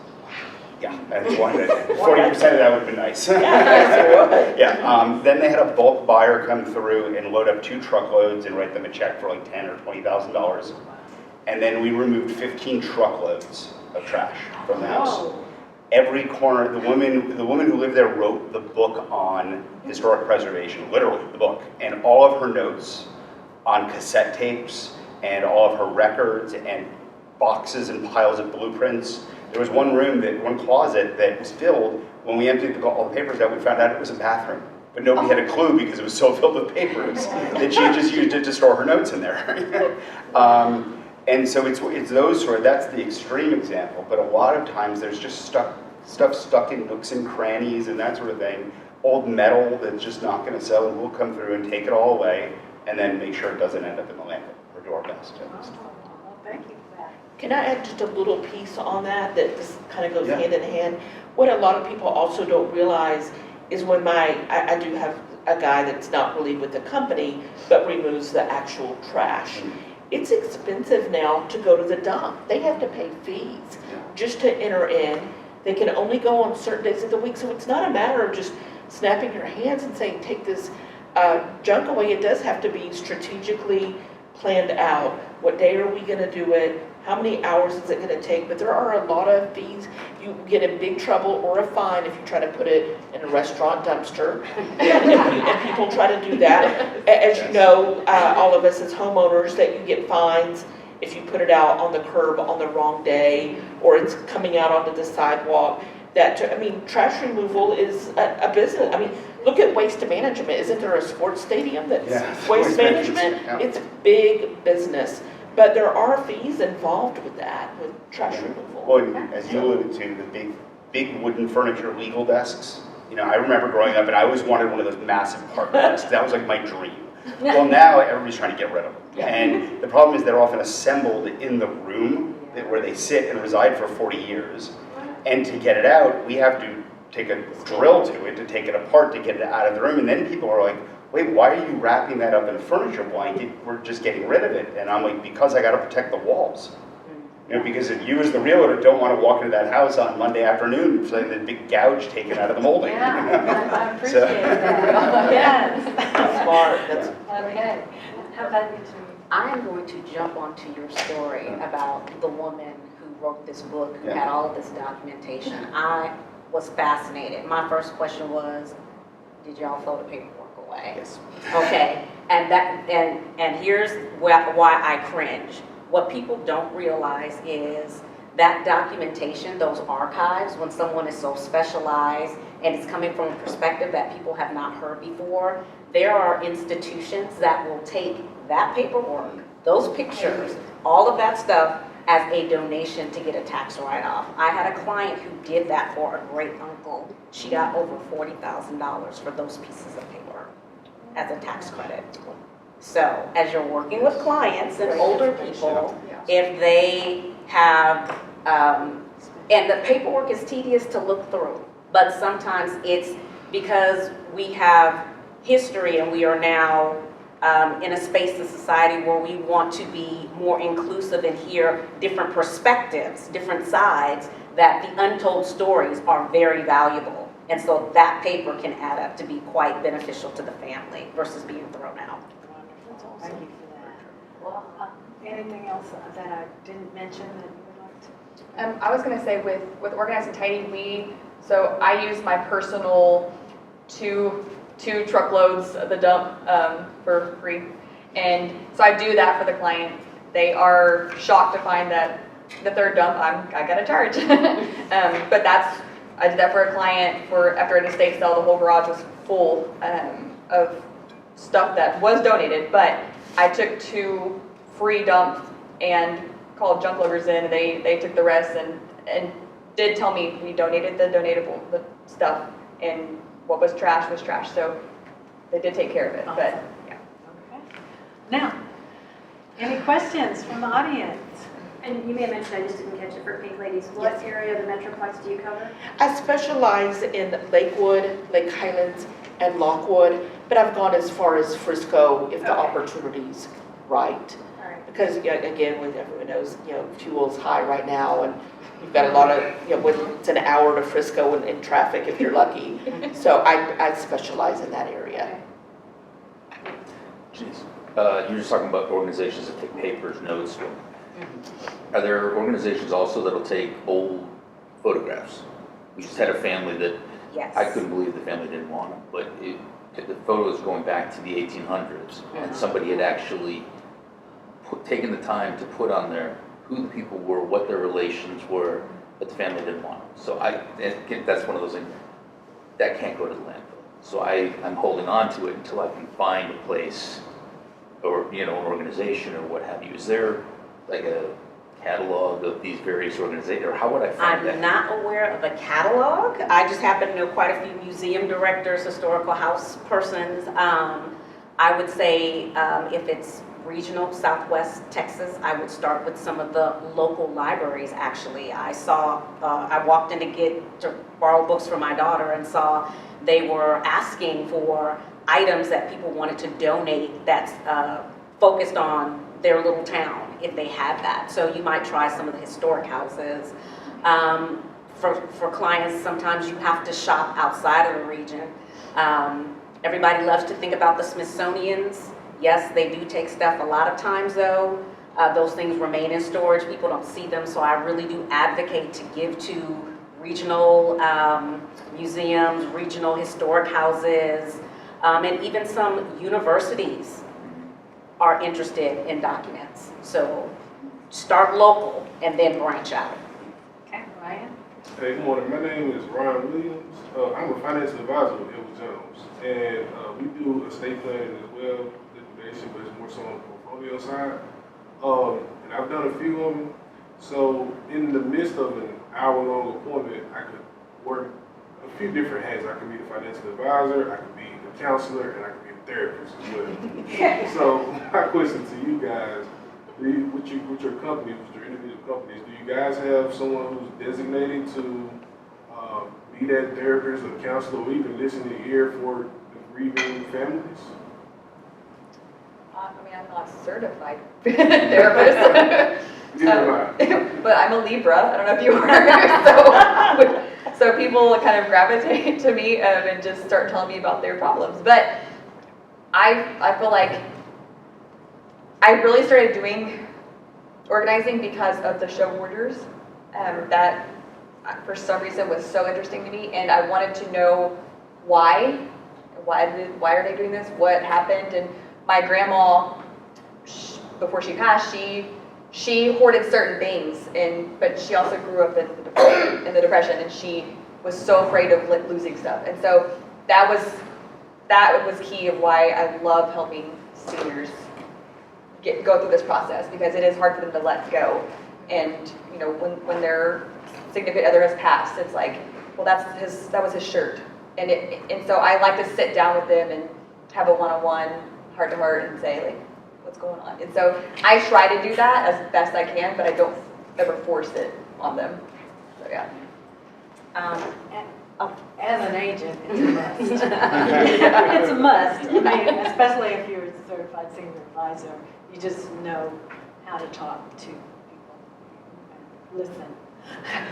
Yeah, that's 40% of that would have been nice. Yeah. Then they had a bulk buyer come through and load up 2 truckloads and write them a check for like $10,000 or $20,000. And then we removed 15 truckloads of trash from the house. Oh. Every corner, the woman who lived there wrote the book on historic preservation, literally the book, and all of her notes on cassette tapes and all of her records and boxes and piles of blueprints. There was one closet that was filled. When we emptied all the papers out, we found out it was a bathroom. But nobody had a clue because it was so filled with papers that she just used it to store her notes in there. And so it's those that's the extreme example, but a lot of times there's just stuff stuck in nooks and crannies and that sort of thing, old metal that's just not going to sell, and we'll come through and take it all away and then make sure it doesn't end up in the landfill, or do our best at least. Well, thank you for that. Can I add just a little piece on that this kind of goes hand in hand? What a lot of people also don't realize is when I do have a guy that's not really with the company, but removes the actual trash. It's expensive now to go to the dump. They have to pay fees just to enter in. They can only go on certain days of the week, so it's not a matter of just snapping your hands and saying, take this junk away. It does have to be strategically planned out. What day are we gonna do it? How many hours is it gonna take? But there are a lot of fees. You get in big trouble or a fine if you try to put it in a restaurant dumpster. And people try to do that. As you know, all of us as homeowners, that you get fines if you put it out on the curb on the wrong day, or it's coming out onto the sidewalk. Trash removal is a business. Look at waste management. Isn't there a sports stadium that's waste management? Yeah. It's big business. But there are fees involved with that, with trash removal. Well, and as you alluded to, the big wooden furniture legal desks. I remember growing up and I always wanted one of those massive park desks. That was like my dream. Well, now everybody's trying to get rid of them. Yeah. And the problem is they're often assembled in the room where they sit and reside for 40 years. And to get it out, we have to take a drill to it to take it apart to get it out of the room. And then people are like, wait, why are you wrapping that up in a furniture blanket? We're just getting rid of it. And I'm like, because I got to protect the walls. Because if you as the realtor don't want to walk into that house on Monday afternoon for the big gouge taken out of the molding. Yeah, I appreciate So- that. Yes. Smart. That's Okay. How about you, Janine? I am going to jump onto your story about the woman who wrote this book, who Yeah. had all of this documentation. I was fascinated. My first question was, did y'all throw the paperwork away? Yes. Okay, and here's why I cringe. What people don't realize is that documentation, those archives, when someone is so specialized and it's coming from a perspective that people have not heard before, there are institutions that will take that paperwork, those pictures, all of that stuff as a donation to get a tax write-off. I had a client who did that for a great uncle. She got over $40,000 for those pieces of paper as a tax credit. So as you're working with clients and older people, if they have, and the paperwork is tedious to look through, but sometimes it's because we have history and we are now in a space of society where we want to be more inclusive and hear different perspectives, different sides, that the untold stories are very valuable. And so that paper can add up to be quite beneficial to the family versus being thrown out. Thank you for that. Well, anything else that I didn't mention that you would like to? I was gonna say with Organized and Tidy, so I use my personal two truckloads of the dump for free. And so I do that for the client. They are shocked to find that the third dump I gotta charge. But I did that for a client after an estate sale. The whole garage was full of stuff that was donated, but I took 2 free dumps and called junk loaders in, and they took the rest and did tell me we donated the stuff, and what was trash, so they did take care of it. Awesome. But yeah. Okay. Now, any questions from the audience? And you may have mentioned, I just didn't catch it for Pink Ladies. What area of the Metroplex do you cover? I specialize in Lakewood, Lake Highlands, and Lockwood, but I've gone as far as Frisco if the Okay. opportunity's right. All right. Because again, when everyone knows, fuel's high right now, and you've got a lot of, it's an hour to Frisco in traffic if you're lucky. So I specialize in that area. Jeez. You're just talking about organizations that take papers, notes. Are there organizations also that'll take old photographs? We just had a family that Yes. I couldn't believe the family didn't want them, but the photos going back to the 1800s, and somebody had actually taken the time to put on there who the people were, what their relations were, but the family didn't want them. So that's one of those things that can't go to the landfill. So I'm holding on to it until I can find a place or an organization or what have you. Is there like a catalog of these various organizations, or how would I find that? I'm not aware of a catalog. I just happen to know quite a few museum directors, historical house persons. I would say if it's regional, Southwest Texas, I would start with some of the local libraries, actually. I walked in to borrow books for my daughter and saw they were asking for items that people wanted to donate that's focused on their little town, if they had that. So you might try some of the historic houses. for clients, sometimes you have to shop outside of the region. Everybody loves to think about the Smithsonian's. Yes, they do take stuff a lot of times though. Those things remain in storage. People don't see them, so I really do advocate to give to regional museums, regional historic houses, and even some universities are interested in documents. So start local and then branch out. Okay, Ryan? Hey, good morning. My name is Ryan Williams. I'm a financial advisor with Edward Jones, and we do estate planning as well, liquidation, but it's more so on the portfolio side. And I've done a few of them. So in the midst of an hour-long appointment, I could work a few different hats. I could be the financial advisor, I could be the counselor, and I could be the therapist as well. So my question to you guys, with your company, with your individual companies, do you guys have someone who's designated to be that therapist or counselor or even listen to ear for the grieving families? I mean, I'm not a certified therapist. But I'm a Libra. I don't know if you are. So people kind of gravitate to me and just start telling me about their problems. But I feel like I really started doing organizing because of the show orders. That for some reason was so interesting to me, and I wanted to know why. Why are they doing this? What happened? And my grandma, before she passed, she hoarded certain things, but she also grew up in the Depression, and she was so afraid of losing stuff. And so that was key of why I love helping seniors go through this process, because it is hard for them to let go. And you know, when their significant other has passed, it's like, well, that was his shirt. And so I like to sit down with them and have a one-on-one, heart-to-heart, and say, like, what's going on? And so I try to do that as best I can, but I don't ever force it on them. So yeah. As an agent, it's a must. It's a must. I mean, especially if you're a certified senior advisor, you just know how to talk to people. Listen.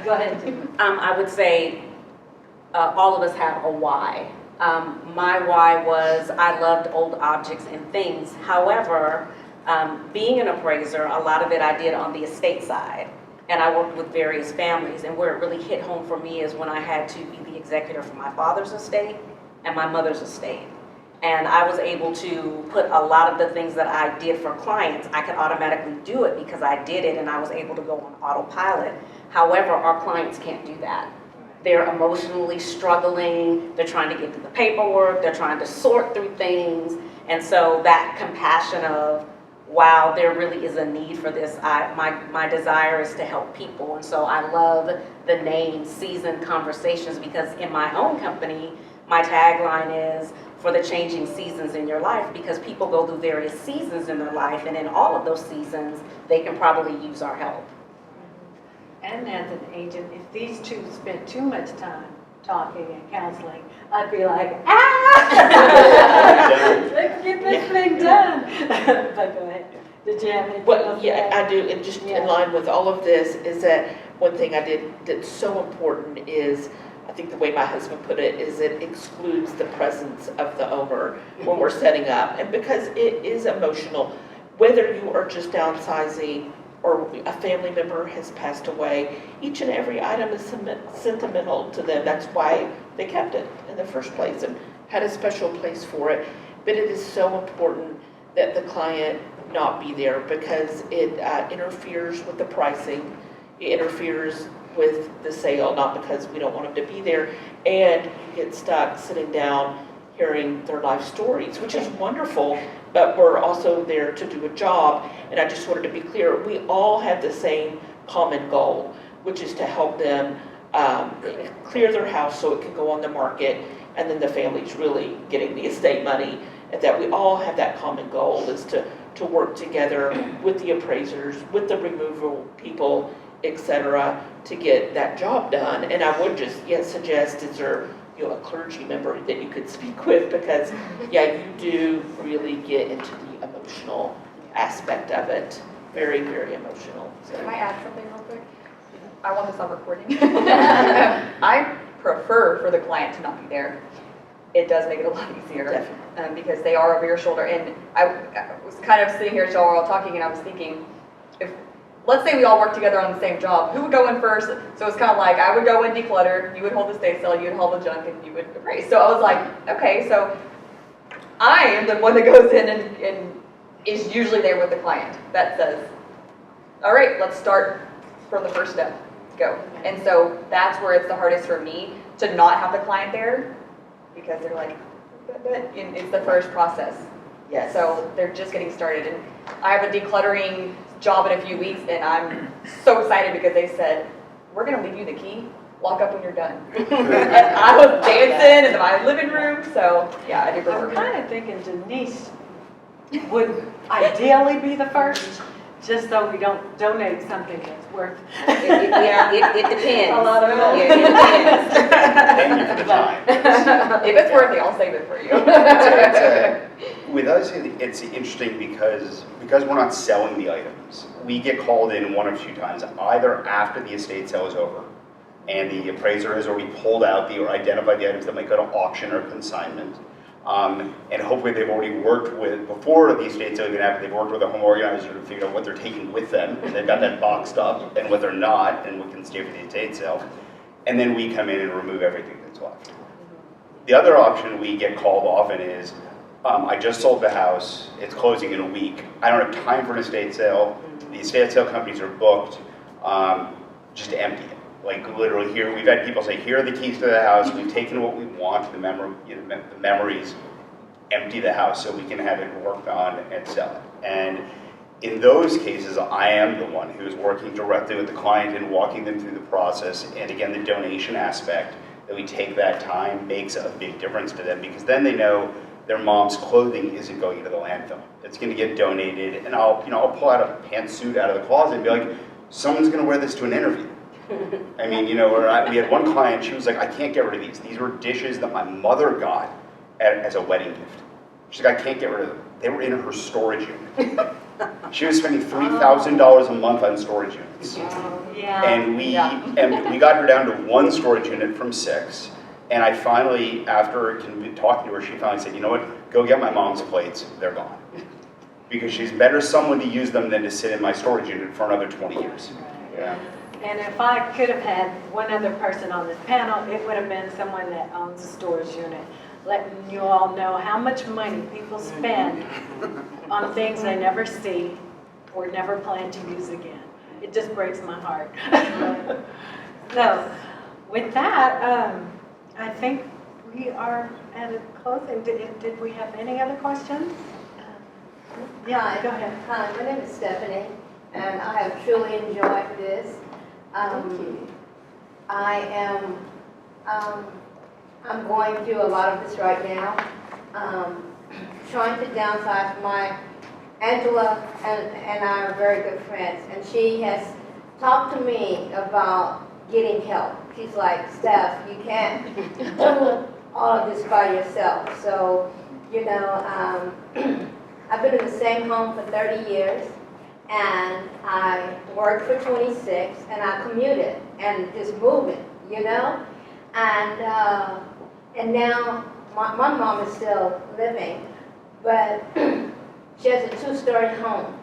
Go ahead, Jim. I would say all of us have a why. My why was I loved old objects and things. However, being an appraiser, a lot of it I did on the estate side. And I worked with various families. And where it really hit home for me is when I had to be the executor for my father's estate and my mother's estate. And I was able to put a lot of the things that I did for clients, I could automatically do it because I did it and I was able to go on autopilot. However, our clients can't do that. They're emotionally struggling, they're trying to get through the paperwork, they're trying to sort through things. And so that compassion of, wow, there really is a need for this. My desire is to help people. And so I love the name Seasoned Conversations, because in my own company, my tagline is for the changing seasons in your life, because people go through various seasons in their life, and in all of those seasons, they can probably use our help. And as an agent, if these two spent too much time talking and counseling, I'd be like, let's get this thing done. But go ahead. Did you have anything else Well, to yeah, add? I do, and just Yeah. in line with all of this is that one thing I did that's so important is, I think the way my husband put it, is it excludes the presence of the owner when we're setting up. And because it is emotional, whether you are just downsizing or a family member has passed away, each and every item is sentimental to them. That's why they kept it in the first place and had a special place for it. But it is so important that the client not be there, because it interferes with the pricing, it interferes with the sale, not because we don't want them to be there, and you get stuck sitting down hearing their life stories, which is wonderful, but we're also there to do a job. And I just wanted to be clear, we all have the same common goal, which is to help them clear their house so it can go on the market, and then the family's really getting the estate money. And that we all have that common goal, is to work together with the appraisers, with the removal people, etc., to get that job done. And I would just suggest, is there a clergy member that you could speak with, because you do really get into the emotional aspect of it, very, very emotional. So. Can I add something real quick? I want this on recording. I prefer for the client to not be there. It does make it a lot easier. Because they are over your shoulder. And I was kind of sitting here as y'all were all talking, and I was thinking, if, let's say we all work together on the same job, who would go in first? So it's kind of like, I would go in declutter, you would hold the estate sale, you would haul the junk, and you would appraise. So I was like, okay, so I am the one that goes in and is usually there with the client that says, all right, let's start from the first step, go. And so that's where it's the hardest for me to not have the client there, because they're like, and it's the first process. Yes. So they're just getting started. And I have a decluttering job in a few weeks, and I'm so excited because they said, we're going to leave you the key, lock up when you're done. And I was dancing in my living room, so yeah, I do prefer. I'm kind of thinking Denise would ideally be the first, just so we don't donate something that's worth. It depends. A lot of money. Yeah, it depends. Thank you for the time. If it's worth it, I'll save it for you. With us, it's interesting because we're not selling the items. We get called in one of two times, either after the estate sale is over and the appraiser has already pulled out or identified the items that might go to auction or consignment. And hopefully they've already worked with, before the estate sale even happened, they've worked with a home organizer to figure out what they're taking with them, and they've got that boxed up, and what they're not, and what can stay for the estate sale. And then we come in and remove everything that's left. The other option we get called often is, I just sold the house, it's closing in a week, I don't have time for an estate sale, the estate sale companies are booked, just empty it. Like literally here, we've had people say, here are the keys to the house, we've taken what we want, the memories, empty the house so we can have it worked on and sell it. And in those cases, I am the one who's working directly with the client and walking them through the process. And again, the donation aspect, that we take that time makes a big difference to them, because then they know their mom's clothing isn't going into the landfill. It's going to get donated, and I'll pull out a pantsuit out of the closet and be like, someone's going to wear this to an interview. I mean, we had one client, she was like, I can't get rid of these. These were dishes that my mother got as a wedding gift. She's like, I can't get rid of them. They were in her storage unit. She was spending $3,000 a month on storage units. Yeah. And we got her down to one storage unit from 6. And I finally, after talking to her, she finally said, you know what, go get my mom's plates, they're gone. Because she's better someone to use them than to sit in my storage unit for another 20 years. Yeah. And if I could have had one other person on this panel, it would have been someone that owns a storage unit, letting you all know how much money people spend on things they never see or never plan to use again. It just breaks my heart. So, with that, I think we are at a closing. Did we have any other questions? Yeah, go ahead. Hi, my name is Stephanie, and I have truly enjoyed this. Thank you. I am, I'm going through a lot of this right now. Trying to downsize. Angela and I are very good friends, and she has talked to me about getting help. She's like, Steph, you can't do all of this by yourself. So, I've been in the same home for 30 years. And I worked for 26, and I commuted and just moving, And now my mom is still living, but she has a 2-story home.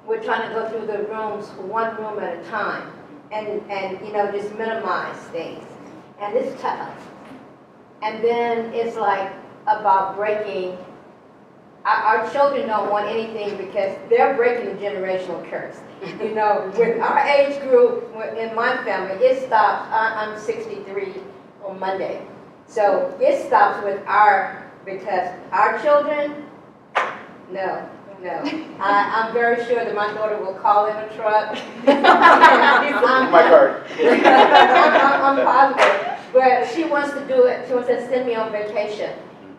We're trying to go through the rooms, one room at a time, and just minimize things. And it's tough. And then it's like about breaking. Our children don't want anything because they're breaking the generational curse. With our age group, in my family, it stops. I'm 63 on Monday. So it stops with because our children, no. I'm very sure that my daughter will call in a truck. My card. I'm positive. But she wants to do it. She wants to send me on vacation.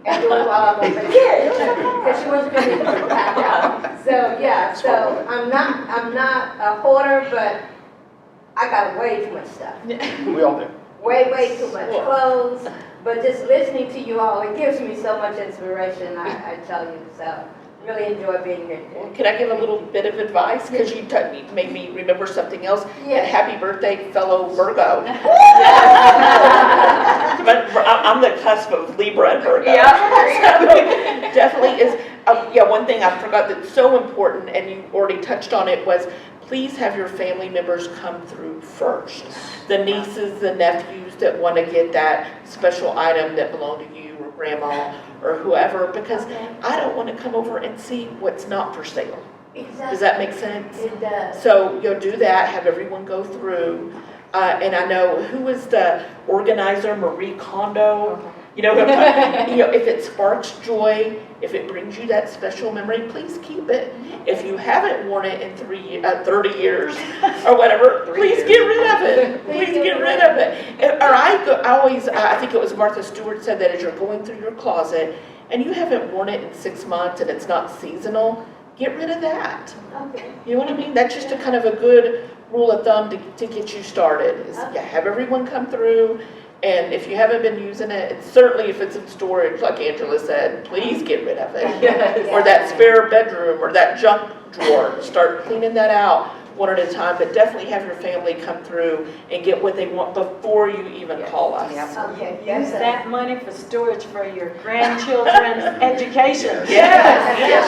And do it while I'm on vacation. Because she wants to be packed out. So yeah, so I'm not a hoarder, but I got way too much stuff. We all do. Way too much clothes. But just listening to you all, it gives me so much inspiration, I tell you. So really enjoy being here today. Can I give a little bit of advice? Because you made me remember something else. And Yes. happy birthday, fellow Virgo. But I'm the cusp of Libra and Virgo. Yeah. So, definitely is, yeah, one thing I forgot that's so important, and you already touched on it, was please have your family members come through first. The nieces, the nephews that want to get that special item that belonged to you or grandma or whoever, because I don't want to come over and see what's not for sale. Does that make sense? It does. So you'll do that, have everyone go through. And I know, who was the organizer, Marie Kondo? You know, if it sparks joy, if it brings you that special memory, please keep it. If you haven't worn it in 30 years or whatever, please get rid of it. Please get rid of it. Or I think it was Martha Stewart said that as you're going through your closet and you haven't worn it in 6 months and it's not seasonal, get rid of that. Okay. You know what I mean? That's just a kind of a good rule of thumb to get you started. Is you have everyone come through, and if you haven't been using it, and certainly if it's in storage, like Angela said, please get rid of it. Yes. Or that spare bedroom or that junk drawer. Start cleaning that out one at a time, but definitely have your family come through and get what they want before you even call us. Okay. Use that money for storage for your grandchildren's education. Yes. Yeah.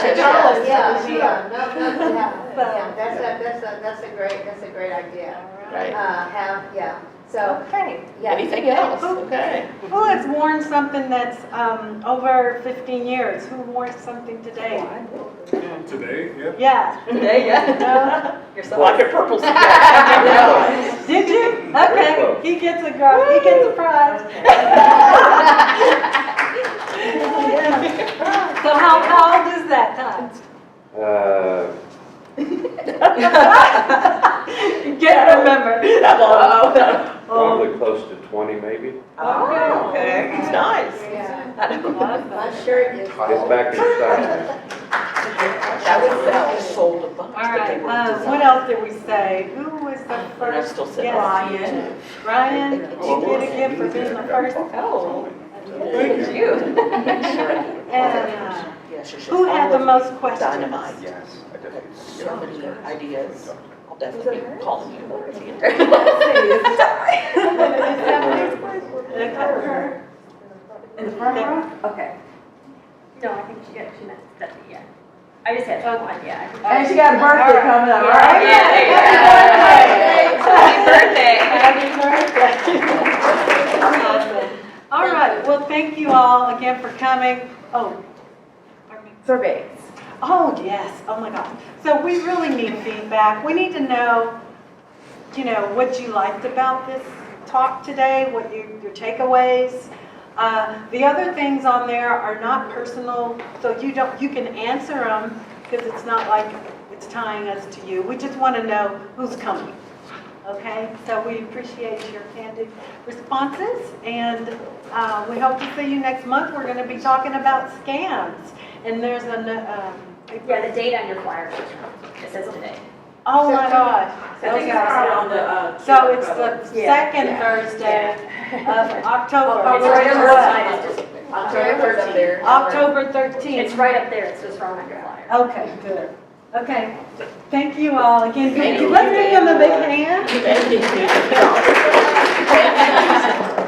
That's a great idea. Right. So, Okay. yeah. Anything else? Okay. Who has worn something that's over 15 years? Who wore something today? Today, yeah. Yeah. Today, yeah. No? Black and purple. Yeah. Did you? Okay. He gets a prize. So how old is that time? You can't remember. That long. Probably close to 20 maybe. Oh, okay. It's nice. Yeah. My shirt is. It's back in style. That was sold a bunch. All right. What else did we say? Who was the I first still said guest? Ryan. Ryan, did you get a gift for being the first? Oh, Thank you. And Yes, you should. who had the most questions? Dynamite. Yes, I did. So many ideas. I'll definitely be calling you more at the end. In the front row? Okay. No, I think she meant Stephanie, yeah. I just had one, yeah. And she got a birthday coming up, right? Happy birthday. All right, well, thank you all again for coming. Oh, pardon me. Surveys. Oh, yes, oh my gosh. So we really need feedback. We need to know, what you liked about this talk today, what your takeaways. The other things on there are not personal, so you can answer them because it's not like it's tying us to you. We just want to know who's coming. Okay, so we appreciate your candid responses, and we hope to see you next month. We're going to be talking about scams, and there's Yeah, the date on your flyer, it says today. oh my gosh. So I think I was So it's the second Thursday of October. Oh, It's right on the what? side, it's just October 13th. October 13th. It's right up there, it's just wrong on your flyer. Okay, good. Okay, thank you all again. Thank you. Let's give them a big hand. Thank you. Thank you.